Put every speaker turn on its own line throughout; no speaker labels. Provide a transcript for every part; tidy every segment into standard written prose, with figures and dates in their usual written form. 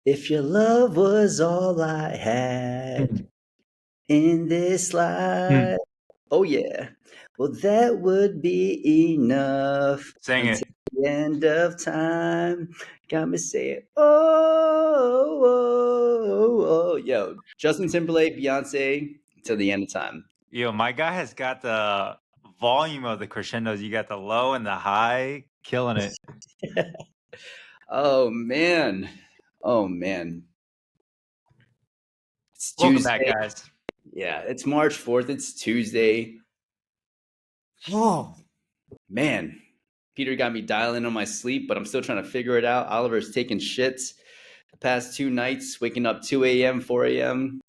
If your love was all I had
Mm,
in this
mm.
life, oh yeah, well, that would be enough
Sing
until
it.
the end of time. Got me saying, oh, oh, oh. Yo, Justin Timberlake, Beyonce, till the end of time.
Yo, my guy has got the volume of the crescendos. You got the low and the high, killing it.
Oh, man. Oh, man. It's
Welcome back,
Tuesday.
guys.
Yeah, it's March 4th. It's Tuesday. Oh, man. Peter got me dialing on my sleep, but I'm still trying to figure it out. Oliver's taking shits the past 2 nights, waking up 2 a.m., 4 a.m.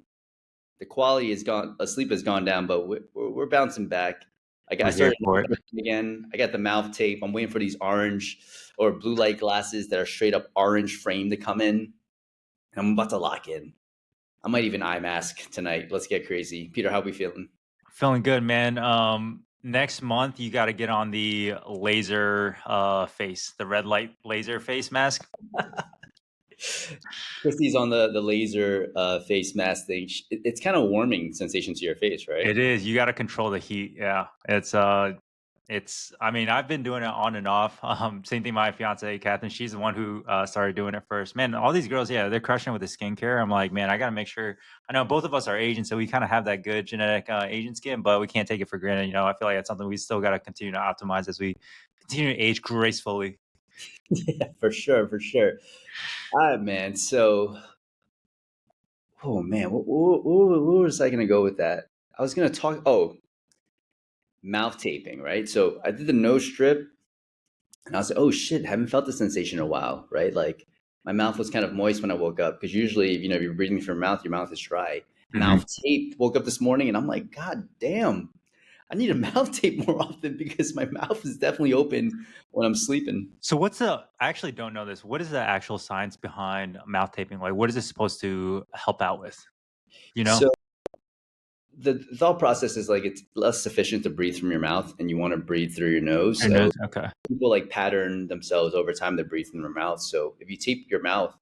The quality is gone, sleep has gone down, but we're bouncing back. I
We're here
started
for it.
again. I got the mouth tape. I'm waiting for these orange or blue light glasses that are straight up orange frame to come in. I'm about to lock in. I might even eye mask tonight. Let's get crazy. Peter, how we feeling?
Feeling good, man. Next month you got to get on the laser face, the red light laser face mask.
Christy's on the laser face mask thing. It's kind of warming sensation to your face, right?
It is. You got to control the heat. Yeah, it's. I mean, I've been doing it on and off. Same thing. My fiance, Catherine, she's the one who started doing it first. Man, all these girls, yeah, they're crushing with the skincare. I'm like, man, I got to make sure. I know both of us are Asian, so we kind of have that good genetic Asian skin, but we can't take it for granted. I feel like it's something we still got to continue to optimize as we continue to age gracefully.
Yeah, for sure, for sure. All right, man. So, oh man, what was I gonna go with that? I was gonna talk. Oh, mouth taping, right? So I did the nose strip, and I was like, oh shit, haven't felt the sensation in a while, right? Like my mouth was kind of moist when I woke up because usually, if you're breathing through your mouth is dry.
Mhm.
Mouth tape. Woke up this morning, and I'm like, God damn, I need a mouth tape more often because my mouth is definitely open when I'm sleeping.
So what's the? I actually don't know this. What is the actual science behind mouth taping? Like, what is it supposed to help out with? You know?
So the thought process is like it's less sufficient to breathe from your mouth, and you want to breathe through your nose.
Your
So
nose. Okay.
people like pattern themselves over time to breathe from their mouth. So if you tape your mouth,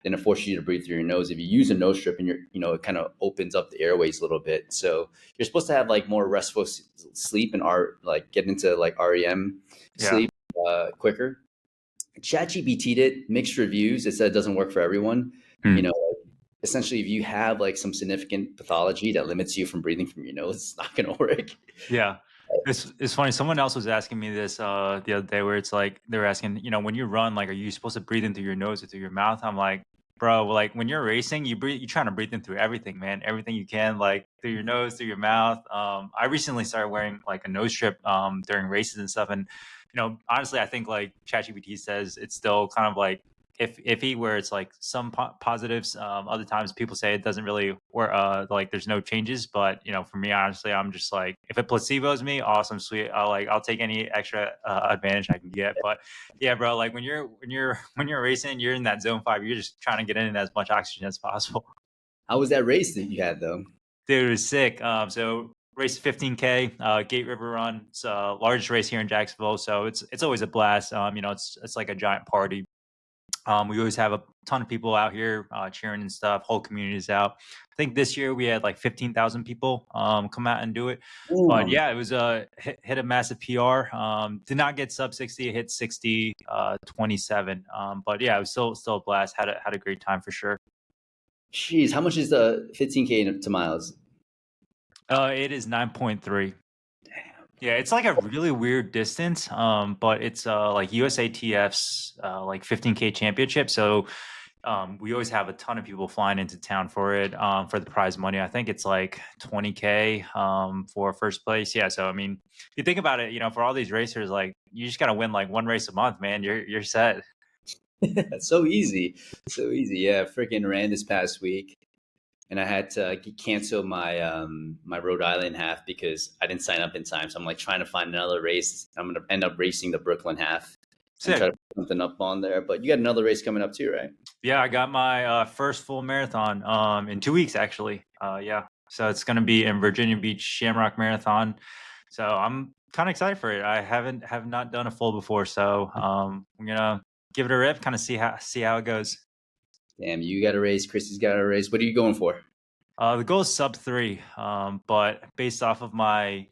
then it forces you to breathe through your nose. If you use a nose strip and it kind of opens up the airways a little bit. So you're supposed to have like more restful sleep and like get into like REM
Yeah.
sleep quicker. ChatGPT did mixed reviews. It said it doesn't work for everyone. You
Hmm.
know, essentially, if you have like some significant pathology that limits you from breathing from your nose, it's not going to work.
Yeah. It's funny. Someone else was asking me this the other day where it's like they were asking, when you run, like, are you supposed to breathe in through your nose or through your mouth? I'm like, bro, like when you're racing, you're trying to breathe in through everything, man. Everything you can, like through your nose, through your mouth. I recently started wearing like a nose strip during races and stuff. And honestly, I think like ChatGPT says it's still kind of like iffy where it's like some positives, other times people say it doesn't really work, like there's no changes, but for me, honestly, I'm just like, if it placebos me, awesome, sweet, I'll take any extra advantage I can get. But yeah, bro, like when you're racing, you're in that zone 5, you're just trying to get in as much oxygen as possible.
How was that race that you had though?
Dude, it was sick. So race 15K, Gate River Run. It's largest race here in Jacksonville, so it's always a blast. It's like a giant party. We always have a ton of people out here cheering and stuff. Whole community's out. I think this year we had like 15,000 people come out and do it. But
Damn.
yeah, it was hit a massive PR. Did not get sub 60. It hit 60 27. But yeah, it was still a blast. Had a great time for sure.
Jeez, how much is the 15K to miles?
It is 9.3.
Damn.
Yeah, it's like a really weird distance, but it's like USATF's like 15K championship. So we always have a ton of people flying into town for it, for the prize money. I think it's like 20K for first place. Yeah, so I mean, if you think about it, for all these racers, like you just gotta win like one race a month, man. You're set.
So easy. So easy. Yeah, freaking ran this past week and I had to cancel my Rhode Island half because I didn't sign up in time. So I'm like trying to find another race. I'm gonna end up racing the Brooklyn half and try
Sick.
to put something up on there. But you got another race coming up too, right?
Yeah, I got my first full marathon in 2 weeks actually. Yeah, so it's gonna be in Virginia Beach Shamrock Marathon. So I'm kind of excited for it. I have not done a full before, so I'm gonna give it a rip, kind of see how it goes.
Damn, you got a raise. Chrissy's got a raise. What are you going for?
The goal is sub 3, but based off of my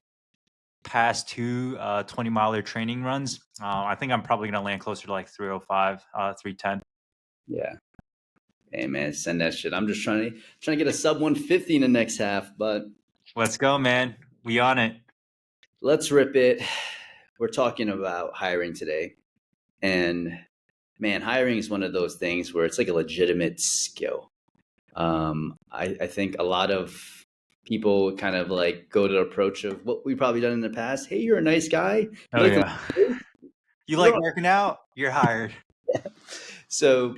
past two 20-miler training runs, I think I'm probably going to land closer to like 305, 310.
Yeah. Hey man, send that shit. I'm just trying to get a sub 150 in the next half, but
Let's go, man. We on it.
let's rip it. We're talking about hiring today. And man, hiring is one of those things where it's like a legitimate skill. I think a lot of people kind of like go to the approach of what we've probably done in the past. Hey, you're a nice guy. You
Oh,
like to
yeah. You
you're
like
on.
working out? You're hired.
So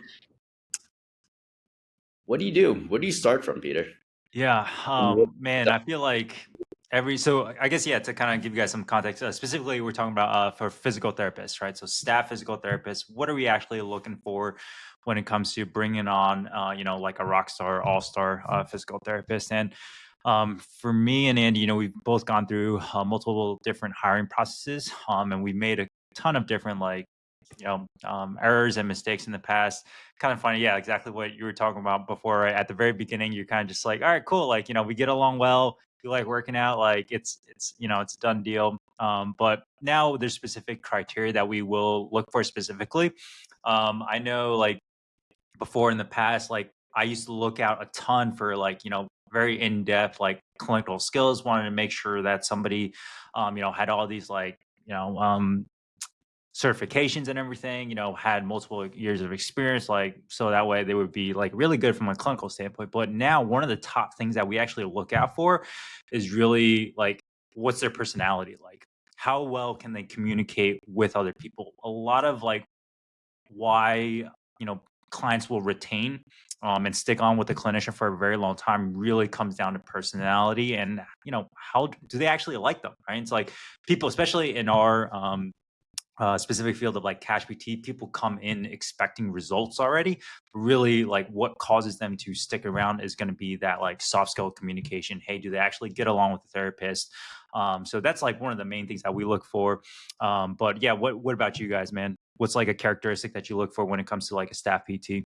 what do you do? Where do you start from, Peter?
Yeah,
And what-
man, I feel like so I guess, yeah, to kind of give you guys some context, specifically, we're talking about for physical therapists, right? So, staff physical therapists, what are we actually looking for when it comes to bringing on, like a rock star, all star physical therapist? And for me and Andy, we've both gone through multiple different hiring processes, and we made a ton of different, like, errors and mistakes in the past. Kind of funny, yeah, exactly what you were talking about before, right? At the very beginning, you're kind of just like, all right, cool, like, we get along well, you like working out, like it's a done deal. But now there's specific criteria that we will look for specifically. I know, like, before in the past, like, I used to look out a ton for, like, very in-depth, like, clinical skills, wanted to make sure that somebody had all these, like, certifications and everything, had multiple years of experience, like, so that way they would be like really good from a clinical standpoint. But now one of the top things that we actually look out for is really like, what's their personality like? How well can they communicate with other people? A lot of like why, clients will retain and stick on with the clinician for a very long time really comes down to personality and, how do they actually like them, right? It's like people, especially in our specific field of like cash PT, people come in expecting results already. Really, like, what causes them to stick around is going to be that like soft skill communication. Hey, do they actually get along with the therapist? So that's like one of the main things that we look for. But yeah, what about you guys, man? What's like a characteristic that you look for when it comes to like a staff PT?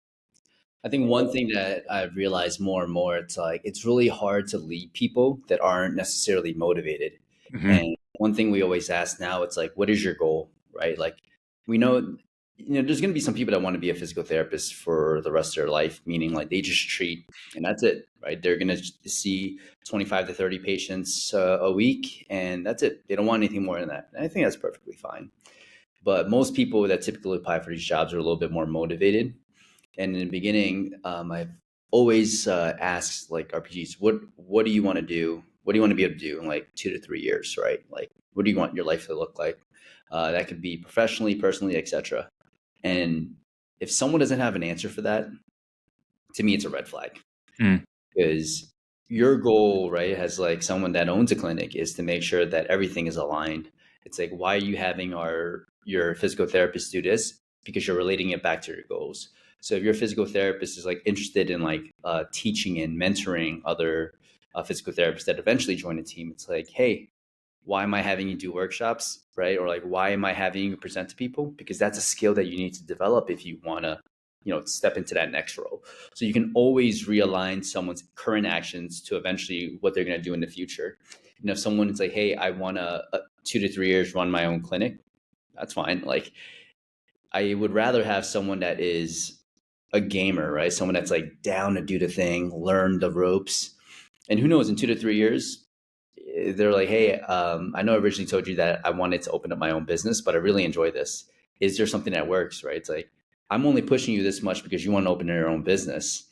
I think one thing that I've realized more and more, it's like it's really hard to lead people that aren't necessarily motivated.
Hmm.
And one thing we always ask now, it's like, what is your goal, right? Like we know, there's going to be some people that want to be a physical therapist for the rest of their life, meaning like they just treat and that's it, right? They're going to see 25 to 30 patients a week and that's it. They don't want anything more than that. And I think that's perfectly fine. But most people that typically apply for these jobs are a little bit more motivated. And in the beginning, I've always asked like RPGs, what do you want to do? What do you want to be able to do in like 2 to 3 years, right? Like, what do you want your life to look like? That could be professionally, personally, etc. And if someone doesn't have an answer for that, to me, it's a red flag
Mm.
because your goal, right, as like someone that owns a clinic, is to make sure that everything is aligned. It's like, why are you having your physical therapist do this? Because you're relating it back to your goals. So if your physical therapist is like interested in like teaching and mentoring other physical therapists that eventually join a team, it's like, hey, why am I having you do workshops, right? Or like, why am I having you present to people? Because that's a skill that you need to develop if you want to, step into that next role. So you can always realign someone's current actions to eventually what they're going to do in the future. And if someone is like, hey, I want to 2 to 3 years run my own clinic, that's fine. Like, I would rather have someone that is a gamer, right? Someone that's like down to do the thing, learn the ropes. And who knows, in 2 to 3 years, they're like, hey, I know I originally told you that I wanted to open up my own business, but I really enjoy this. Is there something that works, right? It's like, I'm only pushing you this much because you want to open your own business.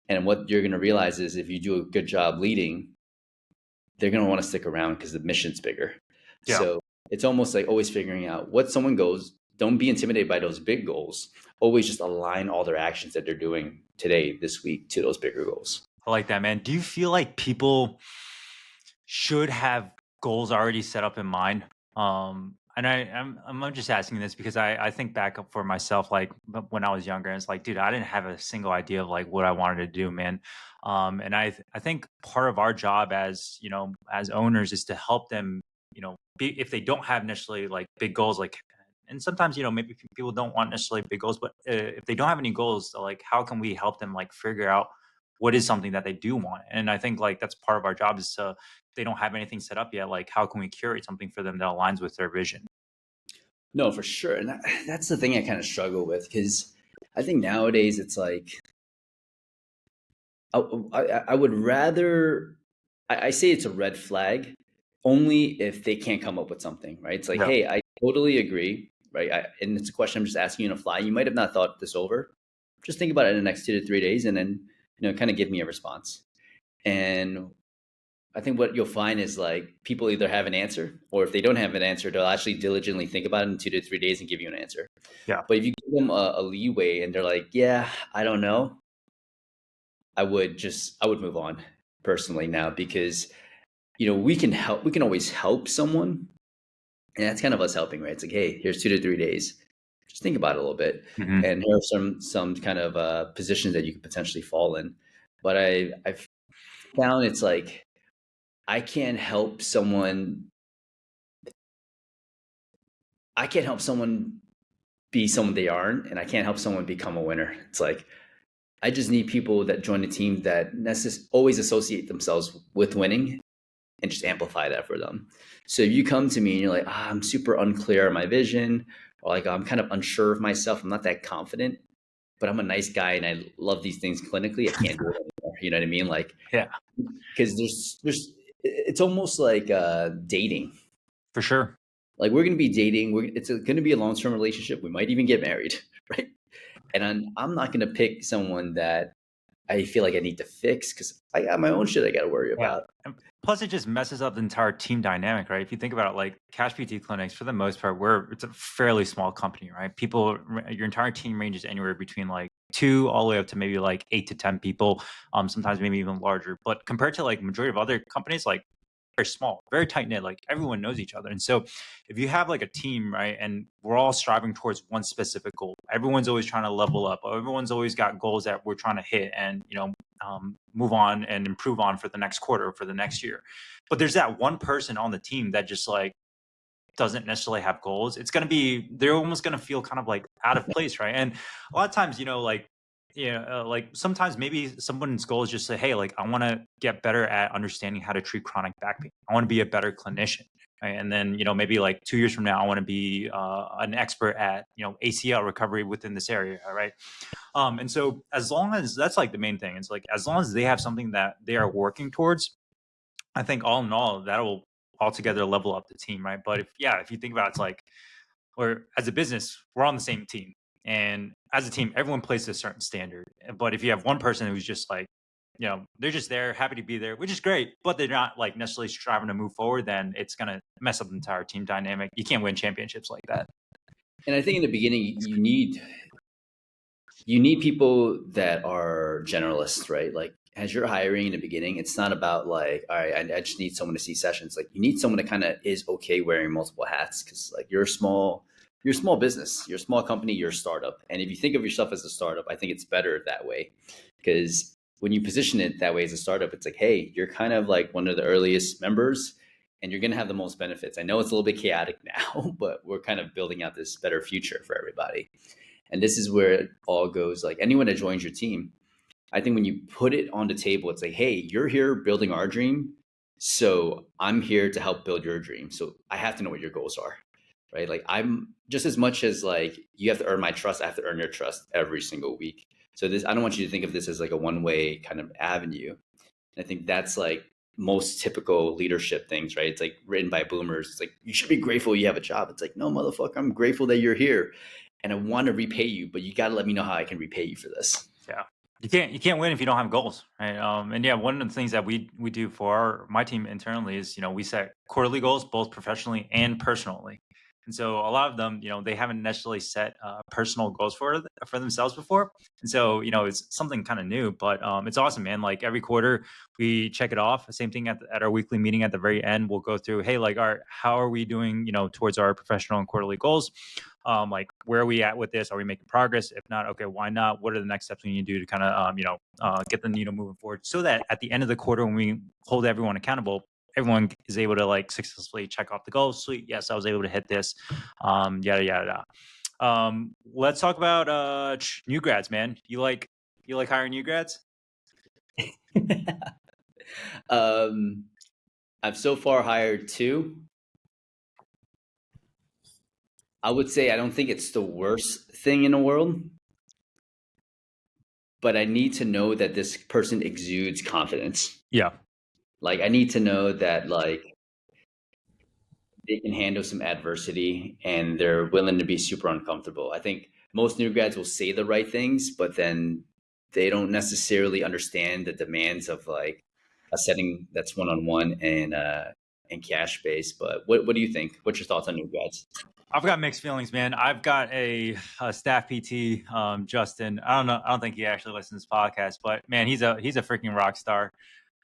And what you're going to realize is if you do a good job leading, they're going to want to stick around because the mission's bigger.
Yeah.
So it's almost like always figuring out what someone goes. Don't be intimidated by those big goals. Always just align all their actions that they're doing today, this week, to those bigger goals.
I like that, man. Do you feel like people should have goals already set up in mind? And I'm just asking this because I think back up for myself, like when I was younger, and it's like, dude, I didn't have a single idea of like what I wanted to do, man. And I think part of our job as, as owners is to help them, be, if they don't have necessarily like big goals, like, And sometimes, maybe people don't want necessarily big goals, but if they don't have any goals, like how can we help them like figure out what is something that they do want? And I think like that's part of our job is to, if they don't have anything set up yet, like how can we curate something for them that aligns with their vision?
No, for sure. And that's the thing I kind of struggle with because I think nowadays it's like I would rather I say it's a red flag only if they can't come up with something, right? It's like,
Yeah.
hey, I totally agree, right? And it's a question I'm just asking you on the fly. You might have not thought this over. Just think about it in the next 2 to 3 days, and then kind of give me a response. And I think what you'll find is like people either have an answer, or if they don't have an answer, they'll actually diligently think about it in 2 to 3 days and give you an answer.
Yeah.
But if you give them a leeway and they're like, yeah, I don't know, I would move on personally now because we can help. We can always help someone, and that's kind of us helping, right? It's like, hey, here's 2 to 3 days. Just think about it a little bit,
Hmm.
and here are some kind of positions that you could potentially fall in. But I've found it's like I can't help someone. I can't help someone be someone they aren't, and I can't help someone become a winner. It's like I just need people that join the team that always associate themselves with winning and just amplify that for them. So if you come to me and you're like, I'm super unclear on my vision, or like I'm kind of unsure of myself, I'm not that confident, but I'm a nice guy and I love these things clinically, I can't do it anymore. You know what I mean? Like,
Yeah,
because there's it's almost like dating.
for sure.
Like we're gonna be dating. It's gonna be a long term relationship. We might even get married, right? And I'm not gonna pick someone that I feel like I need to fix because I got my own shit I got to worry
Yeah.
about.
And plus, it just messes up the entire team dynamic, right? If you think about it, like cash PT clinics, for the most part, it's a fairly small company, right? Your entire team ranges anywhere between like two all the way up to maybe like 8 to 10 people, sometimes maybe even larger. But compared to like majority of other companies, like very small, very tight knit, like everyone knows each other. And so if you have like a team, right, and we're all striving towards one specific goal, everyone's always trying to level up, everyone's always got goals that we're trying to hit and, move on and improve on for the next quarter, for the next year. But there's that one person on the team that just like doesn't necessarily have goals. They're almost going to feel kind of like out of place, right? And a lot of times, like sometimes maybe someone's goal is just say, hey, like I want to get better at understanding how to treat chronic back pain. I want to be a better clinician. Right? And then, maybe like 2 years from now, I want to be an expert at, ACL recovery within this area. Right. And so as long as that's like the main thing, it's like, as long as they have something that they are working towards, I think all in all, that will altogether level up the team. Right. But if you think about it, it's like, or as a business, we're on the same team. And as a team, everyone plays to a certain standard. But if you have one person who's just like, they're just there, happy to be there, which is great, but they're not like necessarily striving to move forward, then it's going to mess up the entire team dynamic. You can't win championships like that.
And I think in the beginning, you need people that are generalists, right? Like as you're hiring in the beginning, it's not about like, all right, I just need someone to see sessions. Like you need someone that kind of is okay wearing multiple hats because like you're a small business, you're a small company, you're a startup. And if you think of yourself as a startup, I think it's better that way because when you position it that way as a startup, it's like, hey, you're kind of like one of the earliest members and you're going to have the most benefits. I know it's a little bit chaotic now, but we're kind of building out this better future for everybody. And this is where it all goes. Like anyone that joins your team, I think when you put it on the table, it's like, hey, you're here building our dream. So I'm here to help build your dream. So I have to know what your goals are. Right. Like I'm just as much as like you have to earn my trust, I have to earn your trust every single week. So I don't want you to think of this as like a one-way kind of avenue. And I think that's like most typical leadership things, right? It's like written by boomers. It's like, you should be grateful you have a job. It's like, no, motherfucker, I'm grateful that you're here and I want to repay you, but you got to let me know how I can repay you for this.
Yeah. You can't win if you don't have goals, right? And yeah, one of the things that we do for my team internally is, we set quarterly goals both professionally and personally. And so a lot of them, they haven't necessarily set personal goals for themselves before. And so, it's something kind of new, but it's awesome, man. Like every quarter we check it off. Same thing at our weekly meeting at the very end, we'll go through, hey, like how are we doing, towards our professional and quarterly goals? Like where are we at with this? Are we making progress? If not, okay, why not? What are the next steps we need to do to kind of get the needle moving forward, so that at the end of the quarter, when we hold everyone accountable, everyone is able to like successfully check off the goals. Sweet, yes, I was able to hit this. Yada yada yada. Let's talk about new grads, man. You like hiring new grads?
um, I've so far hired two. I would say I don't think it's the worst thing in the world, but I need to know that this person exudes confidence.
Yeah.
Like I need to know that like they can handle some adversity and they're willing to be super uncomfortable. I think most new grads will say the right things, but then they don't necessarily understand the demands of like a setting that's one on one and cash based. But what do you think? What's your thoughts on new grads?
I've got mixed feelings, man. I've got a staff PT, Justin. I don't know. I don't think he actually listens to this podcast, but man, he's a freaking rock star.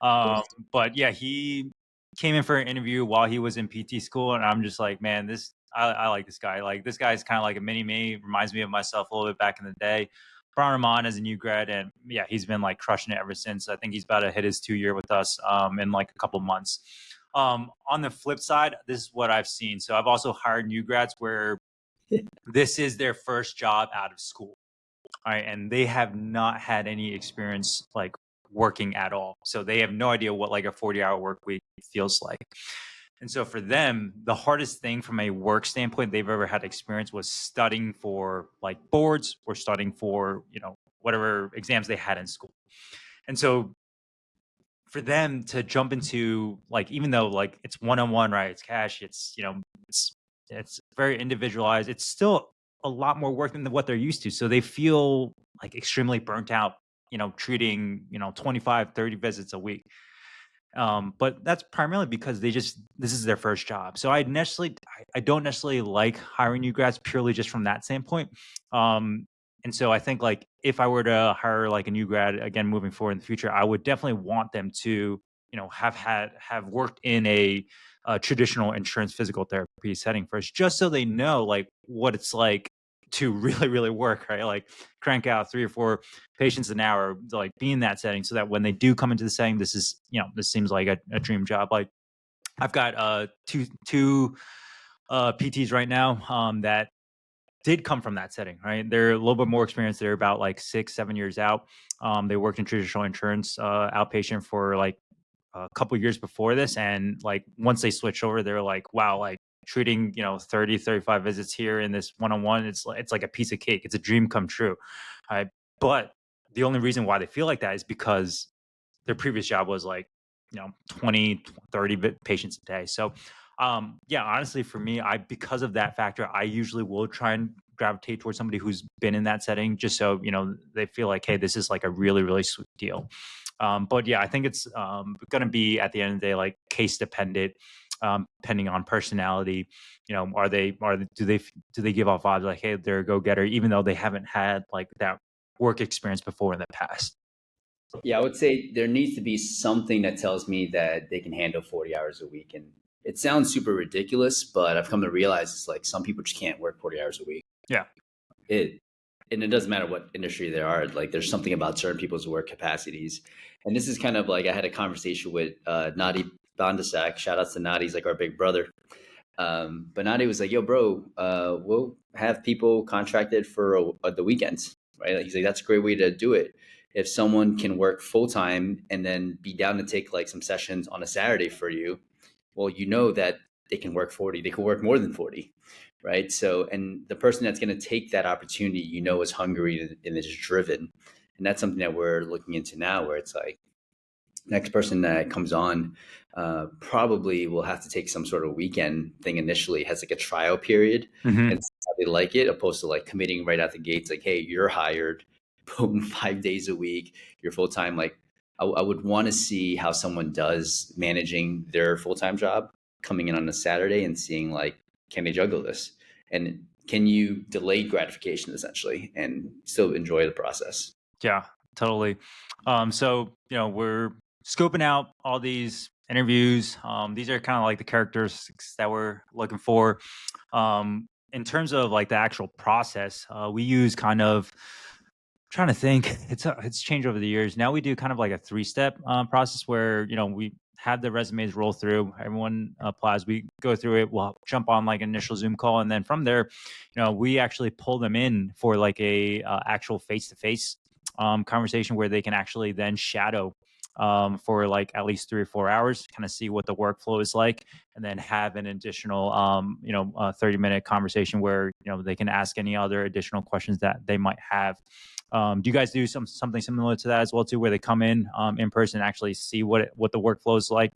Um, but yeah, he came in for an interview while he was in PT school, and I'm just like, man, I like this guy. Like this guy's kind of like a mini me. Reminds me of myself a little bit back in the day. Brought him on as a new grad, and yeah, he's been like crushing it ever since. I think he's about to hit his 2 year with us in like a couple months. On the flip side, this is what I've seen. So I've also hired new grads where this is their first job out of school. All right. And they have not had any experience like working at all. So they have no idea what like a 40-hour work week feels like. And so for them, the hardest thing from a work standpoint they've ever had experience was studying for like boards or studying for, whatever exams they had in school. And so for them to jump into like, even though like it's one-on-one, right, it's cash, it's very individualized, it's still a lot more work than what they're used to, so they feel like extremely burnt out, treating 25, 30 visits a week. But that's primarily because this is their first job. So I don't necessarily like hiring new grads purely just from that standpoint. And so I think like if I were to hire like a new grad again moving forward in the future, I would definitely want them to, have worked in a traditional insurance physical therapy setting first, just so they know like what it's like to really, really work, right? Like crank out 3 or 4 patients an hour, like be in that setting, so that when they do come into the setting, this seems like a dream job. Like I've got two PTs right now that did come from that setting, right? They're a little bit more experienced. They're about like 6, 7 years out. They worked in traditional insurance outpatient for like a couple years before this, and like once they switched over, they're like, wow, like treating 30, 35 visits here in this one-on-one, it's like a piece of cake. It's a dream come true. But the only reason why they feel like that is because their previous job was like 20, 30 patients a day. So yeah, honestly for me, I because of that factor, I usually will try and gravitate towards somebody who's been in that setting, just so they feel like, hey, this is like a really, really sweet deal. But yeah, I think it's going to be at the end of the day like case dependent, depending on personality. Do they give off vibes like, hey, they're a go getter, even though they haven't had like that work experience before in the past.
Yeah, I would say there needs to be something that tells me that they can handle 40 hours a week. And it sounds super ridiculous, but I've come to realize it's like some people just can't work 40 hours a week.
Yeah.
It and it doesn't matter what industry they are. Like there's something about certain people's work capacities. And this is kind of like I had a conversation with Nadi Bandasak. Shout outs to Nadi, he's like our big brother. But Nadi was like, yo, bro, we'll have people contracted for the weekends, right? Like, he's like, that's a great way to do it. If someone can work full time and then be down to take like some sessions on a Saturday for you, well, you know that they can work 40, they can work more than 40, right? So, and the person that's going to take that opportunity, is hungry and is driven. And that's something that we're looking into now, where it's like, next person that comes on probably will have to take some sort of weekend thing initially, has like a trial period
Mm-hmm.
and see how they like it, opposed to like committing right out the gates, like, hey, you're hired, boom, 5 days a week, you're full time. Like, I would want to see how someone does managing their full time job, coming in on a Saturday and seeing like, can they juggle this? And can you delay gratification essentially and still enjoy the process?
Yeah, totally. So we're scoping out all these interviews. These are kind of like the characteristics that we're looking for. In terms of like the actual process, we use kind of trying to think. It's changed over the years. Now we do kind of like a 3-step process where we have the resumes roll through. Everyone applies. We go through it. We'll jump on like initial Zoom call, and then from there, we actually pull them in for like a actual face to face conversation where they can actually then shadow for like at least 3 or 4 hours, kind of see what the workflow is like, and then have an additional 30-minute conversation where they can ask any other additional questions that they might have. Do you guys do something similar to that as well too, where they come in person, actually see what the workflow is like?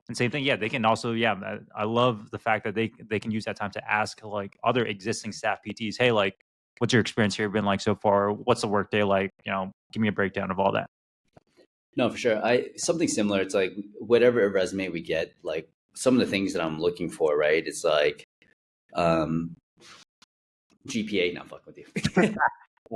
And same thing, yeah, they can also, yeah, I love the fact that they can use that time to ask like other existing staff PTs, hey, like, what's your experience here been like so far? What's the workday like? Give me a breakdown of all that.
No, for sure. I something similar. It's like whatever resume we get, like some of the things that I'm looking for, right? It's like um, GPA. Not fuck with you.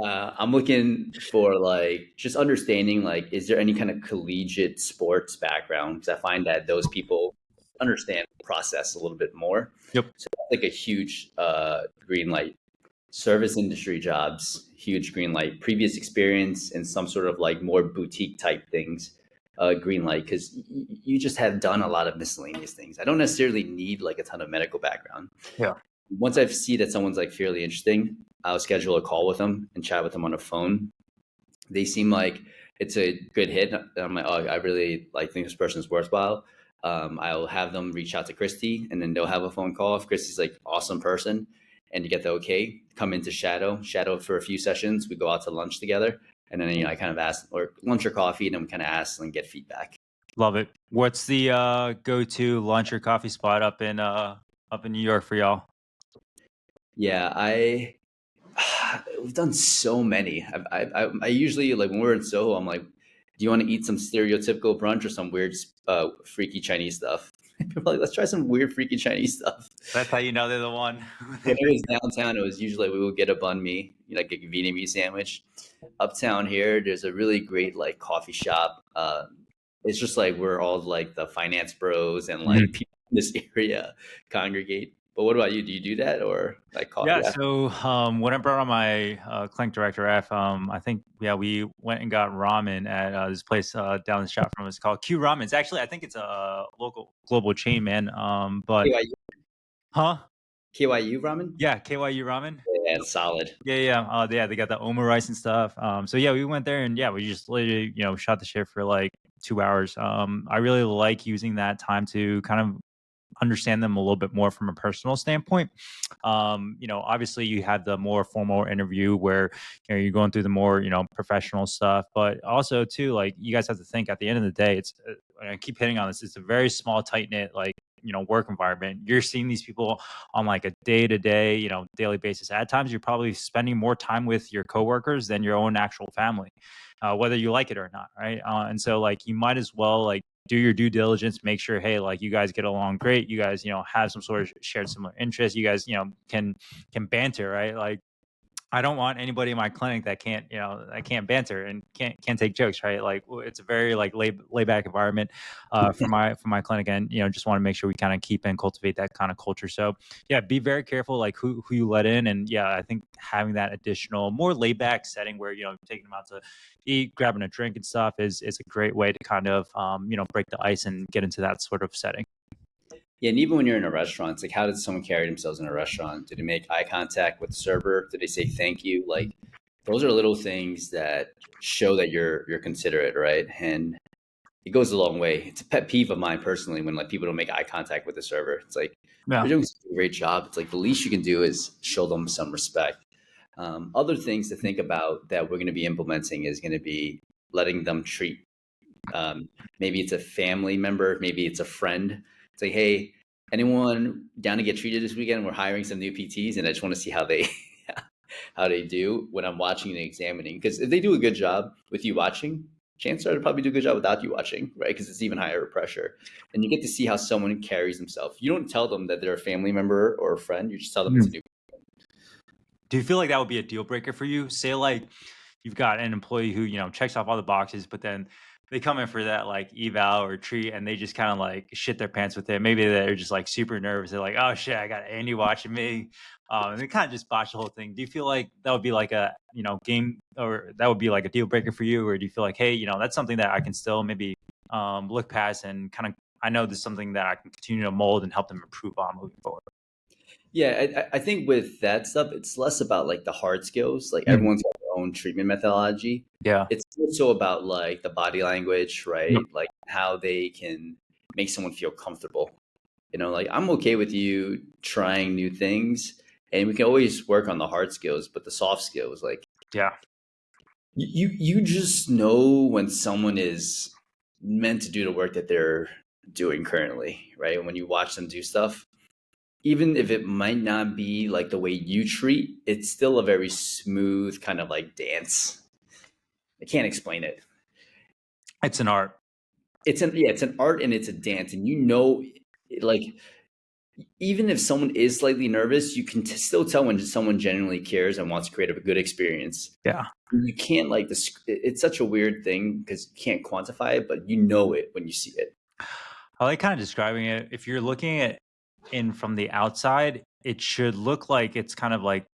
I'm looking for like just understanding, like, is there any kind of collegiate sports background? Because I find that those people understand the process a little bit more.
Yep.
So that's like a huge green light. Service industry jobs, huge green light. Previous experience in some sort of like more boutique type things, green light, because you just have done a lot of miscellaneous things. I don't necessarily need like a ton of medical background.
Yeah.
Once I see that someone's like fairly interesting, I'll schedule a call with them and chat with them on the phone. They seem like it's a good hit. I'm like, oh, I really like think this person's worthwhile. I'll have them reach out to Christy, and then they'll have a phone call. If Christy's like awesome person, and you get the okay, come into shadow for a few sessions. We go out to lunch together, and then I kind of ask, or lunch or coffee, and then we kind of ask and get feedback.
Love it. What's the go-to lunch or coffee spot up in New York for y'all?
Yeah, we've done so many. I usually like when we're in Soho, I'm like, do you want to eat some stereotypical brunch or some weird, freaky Chinese stuff? People are like, let's try some weird, freaky Chinese stuff.
That's how you know they're the one.
When it was downtown, it was usually we would get a banh mi, like a Vietnamese sandwich. Uptown here, there's a really great like coffee shop. It's just like we're all like the finance bros and like
Mhm.
people in this area congregate. But what about you? Do you do that or like coffee?
Yeah, so when I brought on my clinic director F, I think we went and got ramen at this place down the shop from us called Q Ramen. It's actually, I think it's a local global chain, man. But
KYU,
huh?
KYU ramen?
Yeah, KYU Ramen.
Yeah, it's solid.
Yeah, they got the Oma rice and stuff. So yeah, we went there and yeah, we just literally, shot the shit for like 2 hours. I really like using that time to kind of understand them a little bit more from a personal standpoint. Obviously you have the more formal interview where you're going through the more professional stuff, but also too, like, you guys have to think at the end of the day, it's and I keep hitting on this, it's a very small, tight knit, like, work environment. You're seeing these people on like a day to day, daily basis. At times, you're probably spending more time with your coworkers than your own actual family, whether you like it or not, right? And so, like, you might as well like do your due diligence, make sure, hey, like, you guys get along great, you guys have some sort of shared similar interests, you guys can banter, right? Like, I don't want anybody in my clinic that can't banter and can't take jokes, right? Like, it's a very like laid back environment for my clinic, and just want to make sure we kind of keep and cultivate that kind of culture. So yeah, be very careful like who you let in, and yeah, I think having that additional more laid back setting where taking them out to eat, grabbing a drink and stuff is a great way to kind of break the ice and get into that sort of setting.
Yeah, and even when you're in a restaurant, it's like, how did someone carry themselves in a restaurant? Did they make eye contact with the server? Did they say thank you? Like, those are little things that show that you're considerate, right? And it goes a long way. It's a pet peeve of mine personally when like people don't make eye contact with the server. It's like
Yeah.
they're doing such a great job. It's like the least you can do is show them some respect. Other things to think about that we're going to be implementing is going to be letting them treat. Maybe it's a family member, maybe it's a friend. It's like, hey, anyone down to get treated this weekend? We're hiring some new PTs, and I just want to see how they how they do when I'm watching and examining. Because if they do a good job with you watching, chances are they'll probably do a good job without you watching, right? Because it's even higher pressure, and you get to see how someone carries themselves. You don't tell them that they're a family member or a friend. You just tell them it's a new.
Do you feel like that would be a deal breaker for you? Say like you've got an employee who, checks off all the boxes, but then they come in for that like eval or treat and they just kind of like shit their pants with it. Maybe they're just like super nervous. They're like, oh shit, I got Andy watching me. And they kind of just botch the whole thing. Do you feel like that would be like a, game, or that would be like a deal breaker for you? Or do you feel like, hey, that's something that I can still maybe look past and kind of I know this is something that I can continue to mold and help them improve on moving forward.
Yeah, I think with that stuff, it's less about like the hard skills. Like
Mm.
everyone's got their own treatment methodology.
Yeah.
It's also about like the body language,
Yep.
right? Like how they can make someone feel comfortable. You know, like I'm okay with you trying new things, and we can always work on the hard skills, but the soft skills, like
Yeah.
you just know when someone is meant to do the work that they're doing currently, right? When you watch them do stuff, even if it might not be like the way you treat, it's still a very smooth kind of like dance. I can't explain it.
It's an art.
It's an art and it's a dance, and you know, like even if someone is slightly nervous, you can still tell when someone genuinely cares and wants to create a good experience.
Yeah.
You can't like this. It's such a weird thing because you can't quantify it, but you know it when you see it.
I like kind of describing it. If you're looking at in from the outside, it should look like it's kind of like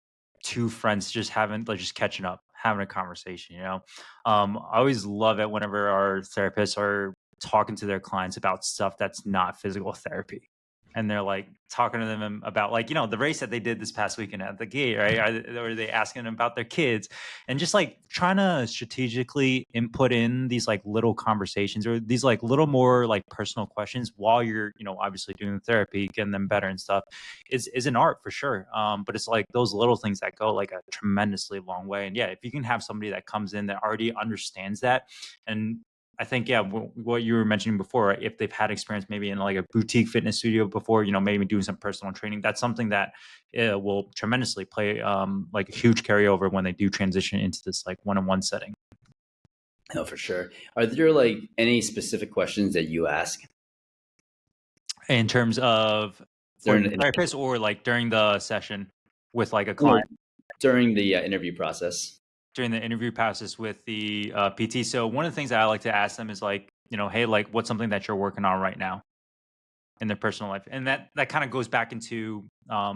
two friends just having like just catching up, having a conversation, you know. I always love it whenever our therapists are talking to their clients about stuff that's not physical therapy. And they're like talking to them about like, the race that they did this past weekend at the gate, right? Or they asking them about their kids and just like trying to strategically input in these like little conversations or these like little more like personal questions while you're, obviously doing the therapy, getting them better and stuff is an art for sure. But it's like those little things that go like a tremendously long way. And yeah, if you can have somebody that comes in that already understands that, and I think, yeah, what you were mentioning before, right? If they've had experience maybe in like a boutique fitness studio before, maybe doing some personal training, that's something that will tremendously play like a huge carryover when they do transition into this like one-on-one setting.
No, for sure. Are there like any specific questions that you ask
In terms of for
during
the therapist or like during the session with like a
no,
client?
during the interview process?
During the interview process with the PT. So one of the things that I like to ask them is like, hey, like what's something that you're working on right now in their personal life? And that kind of goes back into,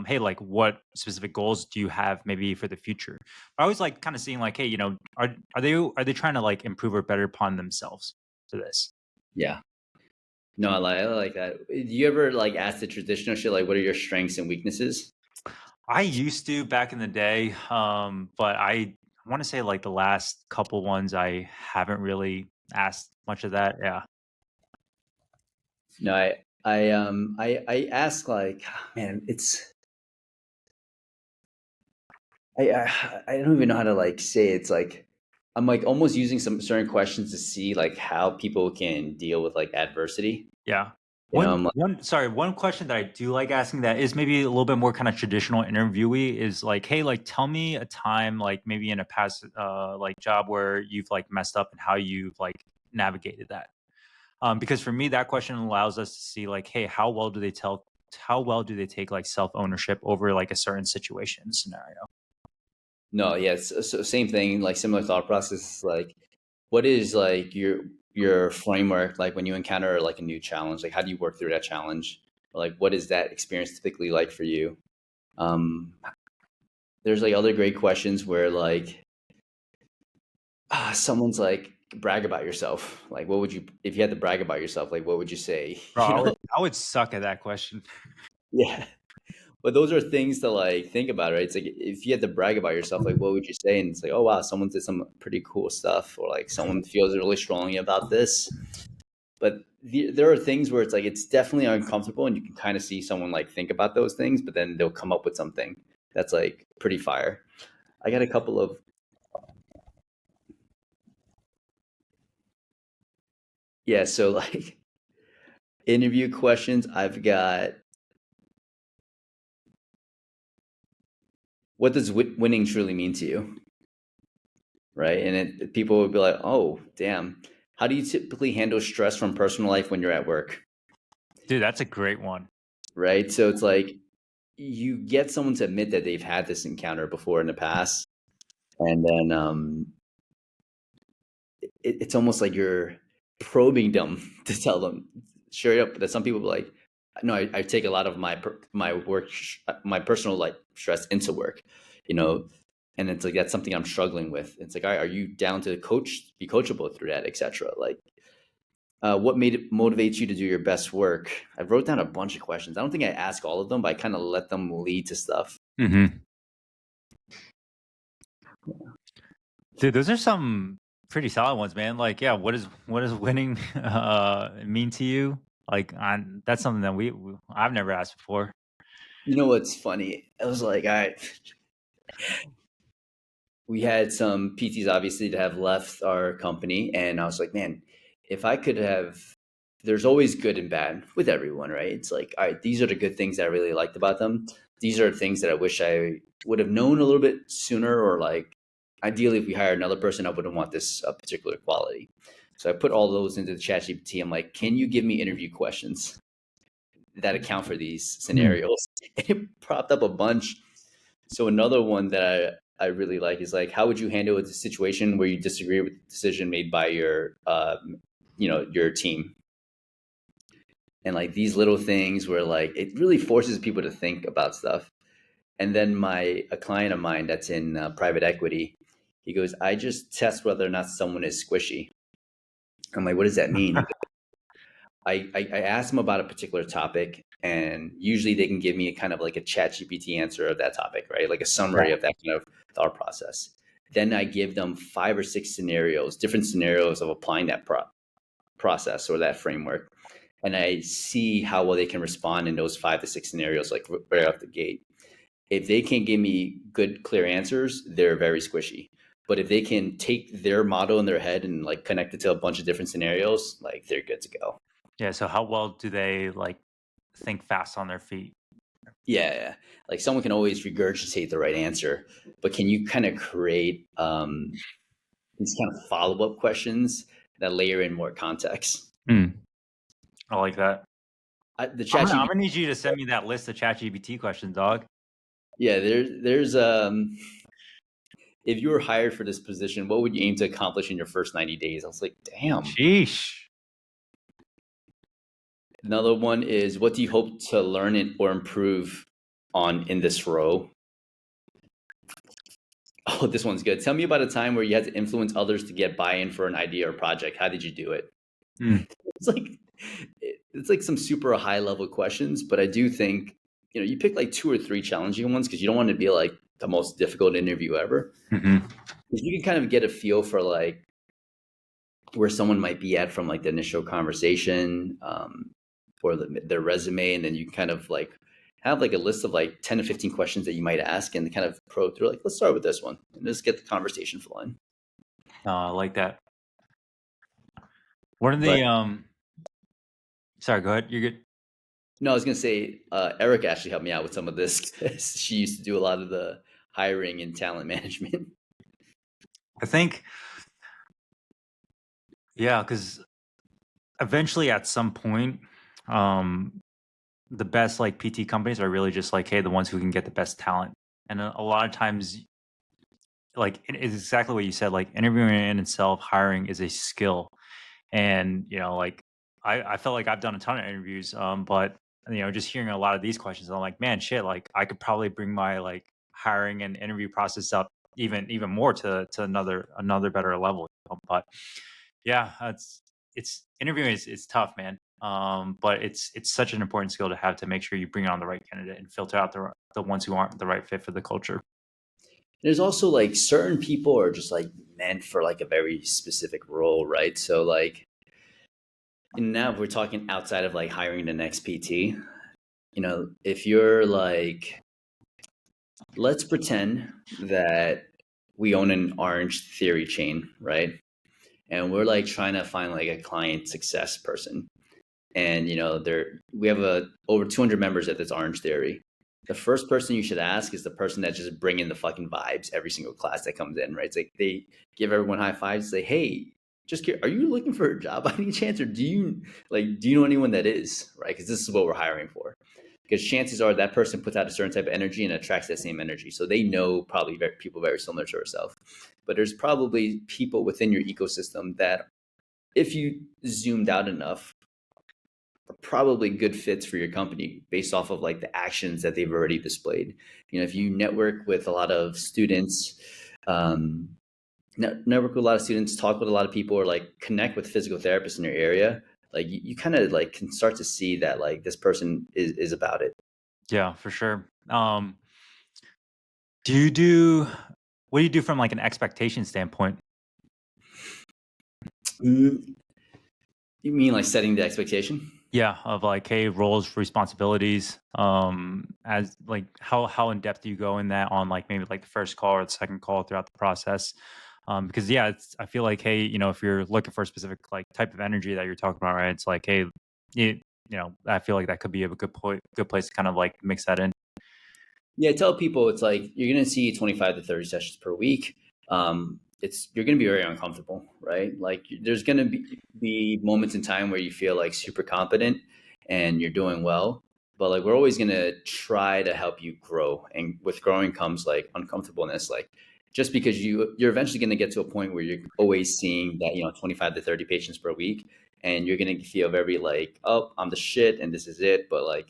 hey, like what specific goals do you have maybe for the future? I always like kind of seeing like, hey, are they trying to like improve or better upon themselves for this?
Yeah. No, I like that. Do you ever like ask the traditional shit like what are your strengths and weaknesses?
I used to back in the day, but I want to say like the last couple ones I haven't really asked much of that. Yeah.
No, I ask like man, it's I don't even know how to like say it. It's like I'm like almost using some certain questions to see like how people can deal with like adversity.
Yeah.
You know,
One
I'm like,
one sorry, one question that I do like asking that is maybe a little bit more kind of traditional interviewee is like, "Hey, like tell me a time like maybe in a past like job where you've like messed up and how you've like navigated that." Because for me that question allows us to see like, "Hey, how well do they take like self-ownership over like a certain situation scenario?"
no, yeah, so same thing, like similar thought process. Like, what is like your framework like when you encounter like a new challenge? Like, how do you work through that challenge? Or, like, what is that experience typically like for you? Um, there's like other great questions where like someone's like brag about yourself. Like, what would you if you had to brag about yourself? Like, what would you say?
Bro,
You
I
know?
would I would suck at that question.
Yeah. But those are things to like think about, right? It's like if you had to brag about yourself, like what would you say? And it's like, oh wow, someone did some pretty cool stuff, or like someone feels really strongly about this. But there are things where it's like it's definitely uncomfortable, and you can kind of see someone like think about those things, but then they'll come up with something that's like pretty fire. I got a couple of yeah, so like interview questions. I've got what does winning truly mean to you, right? And people would be like, oh damn, how do you typically handle stress from personal life when you're at work?
Dude, that's a great one.
Right? So it's like you get someone to admit that they've had this encounter before in the past, and then it's almost like you're probing them to tell them straight up that some people be like, no, I take a lot of my work, my personal like stress into work, you know, and it's like that's something I'm struggling with. It's like, all right, are you down to be coachable through that, etc. Like What made it motivates you to do your best work? I wrote down a bunch of questions. I don't think I ask all of them, but I kind of let them lead to stuff.
Mm-hmm. Dude, those are some pretty solid ones, man. Like, yeah, what is winning mean to you? Like, that's something that I've never asked before.
You know what's funny? I was like, all right, we had some PTs obviously that have left our company, and I was like, man, if I could have, there's always good and bad with everyone, right? It's like, all right, these are the good things that I really liked about them. These are things that I wish I would have known a little bit sooner, or like, ideally, if we hire another person, I wouldn't want this particular quality. So I put all those into the chat GPT. I'm like, can you give me interview questions that account for these
Mm.
scenarios? And it propped up a bunch. So another one that I really like is like, how would you handle a situation where you disagree with the decision made by your, your team? And like these little things where like it really forces people to think about stuff. And then a client of mine that's in private equity, he goes, I just test whether or not someone is squishy. I'm like, what does that mean? I ask them about a particular topic, and usually they can give me a kind of like a chat GPT answer of that topic, right? Like a
Yeah.
summary of that kind of thought process. Then I give them 5 or 6 scenarios, different scenarios of applying that process or that framework. And I see how well they can respond in those 5 to 6 scenarios, like right off the gate. If they can give me good, clear answers, they're very squishy. But if they can take their model in their head and like connect it to a bunch of different scenarios, like they're good to go.
Yeah. So how well do they like think fast on their feet?
Yeah. Like someone can always regurgitate the right answer, but can you kind of create these kind of follow up questions that layer in more context?
Mm. I like that.
The
I'm
chat
gonna, I'm
GPT,
gonna need you to send me that list of ChatGPT questions, dog.
yeah, there's if you were hired for this position, what would you aim to accomplish in your first 90 days? I was like, damn.
Sheesh.
Another one is, what do you hope to learn or improve on in this role? Oh, this one's good. Tell me about a time where you had to influence others to get buy-in for an idea or project. How did you do it?
Mm.
It's like it's like some super high level questions, but I do think you pick like 2 or 3 challenging ones because you don't want to be like the most difficult interview ever.
Mm-hmm.
Because you can kind of get a feel for like where someone might be at from like the initial conversation, or their resume, and then you kind of like have like a list of like 10 to 15 questions that you might ask, and kind of probe through like, let's start with this one and just get the conversation flowing.
I like that. One of
But
the sorry, go ahead. You're good.
no, I was gonna say Eric actually helped me out with some of this 'cause she used to do a lot of the hiring and talent management.
I think, yeah, because eventually at some point, um, the best like PT companies are really just like, hey, the ones who can get the best talent. And a lot of times, like it is exactly what you said. Like interviewing in itself, hiring is a skill. And like I felt like I've done a ton of interviews, but just hearing a lot of these questions, I'm like, man, shit, like I could probably bring my like hiring and interview process up even more to another better level. But yeah, it's interviewing is tough, man. But it's such an important skill to have to make sure you bring on the right candidate and filter out the ones who aren't the right fit for the culture.
There's also like certain people are just like meant for like a very specific role, right? So like now if we're talking outside of like hiring the next PT, if you're like, let's pretend that we own an Orange Theory chain, right? And we're like trying to find like a client success person. And we have over 200 members at this Orange Theory. The first person you should ask is the person that just bring in the fucking vibes every single class that comes in, right? It's like they give everyone high fives, say, hey, just are you looking for a job by any chance, or do you know anyone that is, right? Because this is what we're hiring for. Because chances are that person puts out a certain type of energy and attracts that same energy, so they know probably people very similar to herself. But there's probably people within your ecosystem that, if you zoomed out enough, are probably good fits for your company based off of like the actions that they've already displayed. If you network with a lot of students, network with a lot of students, talk with a lot of people, or like connect with physical therapists in your area, like you kind of like can start to see that like this person is about it.
Yeah, for sure. Do you do what do you do from like an expectation standpoint?
Mm, you mean like setting the expectation?
Yeah, of like, hey, roles, responsibilities. As like how in depth do you go in that on like maybe like the first call or the second call throughout the process? Because yeah, I feel like, hey, if you're looking for a specific like type of energy that you're talking about, right? It's like, hey, it, I feel like that could be a good place to kind of like mix that in.
Yeah, I tell people it's like you're going to see 25 to 30 sessions per week. It's you're going to be very uncomfortable, right? Like there's going to be moments in time where you feel like super competent and you're doing well, but like we're always going to try to help you grow. And with growing comes like uncomfortableness. Like just because you're eventually going to get to a point where you're always seeing that 25 to 30 patients per week, and you're going to feel very like, oh, I'm the shit and this is it. But like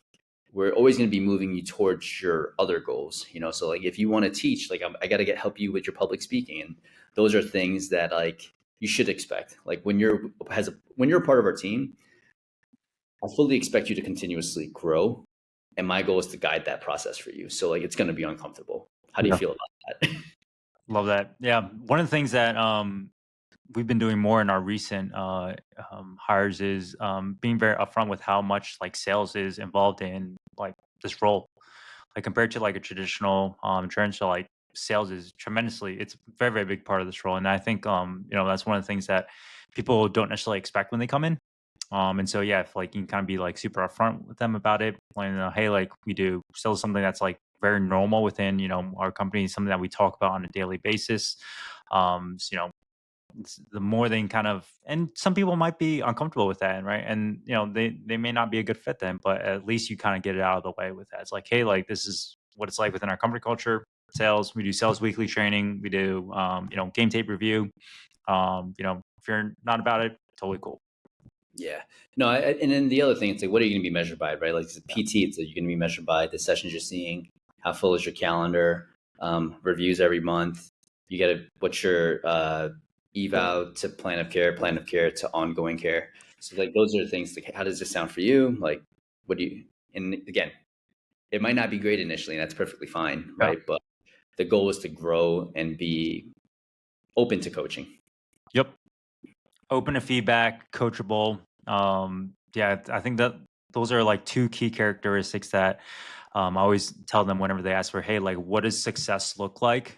we're always going to be moving you towards your other goals, so like if you want to teach, like I got to help you with your public speaking, and those are things that like you should expect. Like when you're a part of our team, I fully expect you to continuously grow, and my goal is to guide that process for you. So like it's going to be uncomfortable. How do you
Yeah,
feel about that?
love that. Yeah, one of the things that we've been doing more in our recent hires is being very upfront with how much like sales is involved in like this role, like compared to like a traditional insurance. So like sales is tremendously, it's a very very big part of this role, and I think that's one of the things that people don't necessarily expect when they come in. And so yeah, if like you can kind of be like super upfront with them about it, like, hey, like we do sell something that's like very normal within our company, something that we talk about on a daily basis. So, the more they can kind of, and some people might be uncomfortable with that, right? And they may not be a good fit then, but at least you kind of get it out of the way with that. It's like, hey, like this is what it's like within our company culture. Sales, we do sales weekly training, we do game tape review. If you're not about it, totally cool.
Yeah. No, and then the other thing, it's like, what are you going to be measured by, right? Like it's a
Yeah.
PT, it's like you're going to be measured by the sessions you're seeing, how full is your calendar, reviews every month. You got to, what's your eval to plan of care to ongoing care. So like those are the things. Like, how does this sound for you? Like, what do you? And again, it might not be great initially, and that's perfectly fine,
Yeah.
right? But the goal is to grow and be open to coaching.
Yep. Open to feedback, coachable. Yeah, I think that those are like two key characteristics that I always tell them whenever they ask for, hey, like, what does success look like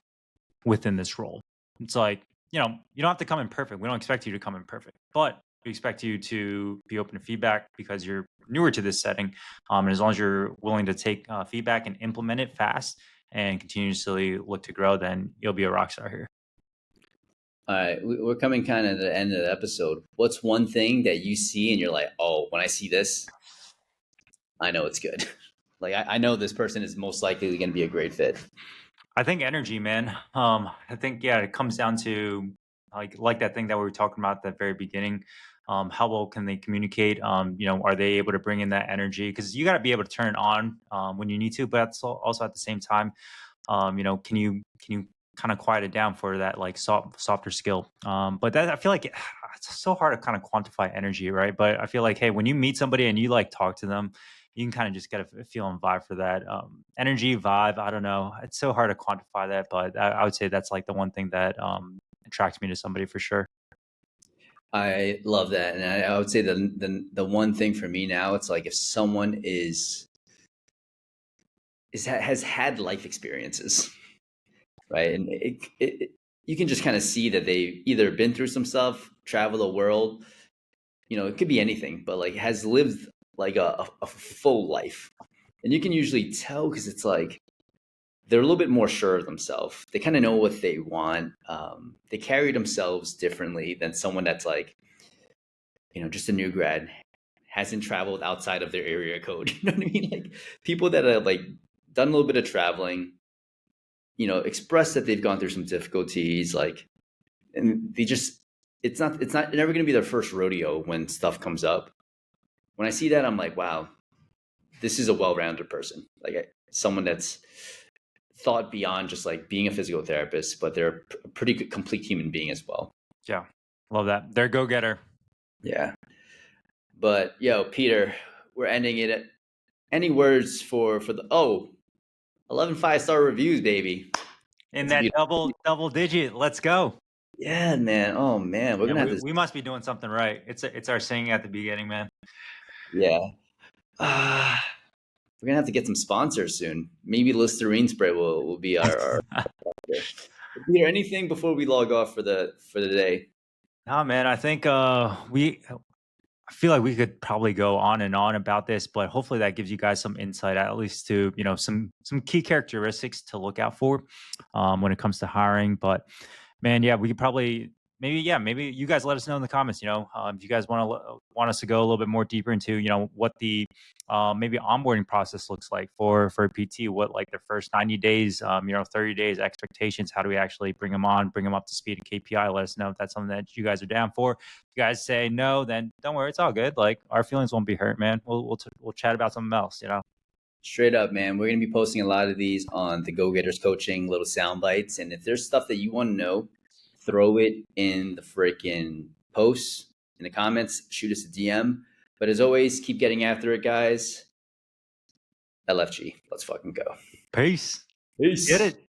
within this role? It's like, you don't have to come in perfect. We don't expect you to come in perfect, but we expect you to be open to feedback because you're newer to this setting. And as long as you're willing to take feedback and implement it fast and continuously look to grow, then you'll be a rock star here.
All right, we're coming kind of to the end of the episode. What's one thing that you see and you're like, oh, when I see this, I know it's good. Like I know this person is most likely going to be a great fit.
I think energy, man. I think yeah, it comes down to like that thing that we were talking about at the very beginning. How well can they communicate? Are they able to bring in that energy? Because you got to be able to turn it on when you need to, but also at the same time, can you kind of quiet it down for that like softer skill? But that I feel like it's so hard to kind of quantify energy, right? But I feel like hey, when you meet somebody and you like talk to them, you can kind of just get a feel and vibe for that energy vibe. I don't know. It's so hard to quantify that, but I would say that's like the one thing that attracts me to somebody for sure.
I love that, and I would say the one thing for me now, it's like if someone has had life experiences, right, and you can just kind of see that they've either been through some stuff, travel the world, it could be anything, but like has lived like a full life, and you can usually tell because it's like they're a little bit more sure of themselves. They kind of know what they want. They carry themselves differently than someone that's like, just a new grad, hasn't traveled outside of their area code. You know what I mean? Like people that have like done a little bit of traveling, express that they've gone through some difficulties, like, and they just, it's not never going to be their first rodeo when stuff comes up. When I see that, I'm like, wow, this is a well-rounded person. Like someone that's thought beyond just like being a physical therapist, but they're a pretty good, complete human being as well.
Yeah, love that. They're go getter.
Yeah. But yo, Peter, we're ending it. Any words for the 11 5-star reviews, baby.
In
That's a
that
beautiful.
double digit. Let's go.
Yeah, man. Oh man, we're
Yeah,
gonna have
we,
to.
we must be doing something right. It's our singing at the beginning, man.
Yeah. Ah, we're gonna have to get some sponsors soon. Maybe Listerine spray will be our sponsor. Peter, anything before we log off for the day?
Nah, man, I think I feel like we could probably go on and on about this, but hopefully that gives you guys some insight, at least to some key characteristics to look out for when it comes to hiring. But man, yeah, we could probably maybe you guys let us know in the comments. If you guys want us to go a little bit more deeper into what the maybe onboarding process looks like for a PT, what like the first 90 days, 30 days expectations. How do we actually bring them on, bring them up to speed and KPI? Let us know if that's something that you guys are down for. If you guys say no, then don't worry, it's all good. Like our feelings won't be hurt, man. We'll chat about something else.
Straight up, man. We're going to be posting a lot of these on the Go Getters Coaching little sound bites. And if there's stuff that you want to know, throw it in the freaking posts, in the comments, shoot us a DM. But as always, keep getting after it, guys. LFG. Let's fucking go.
Peace. Get
Peace.
it.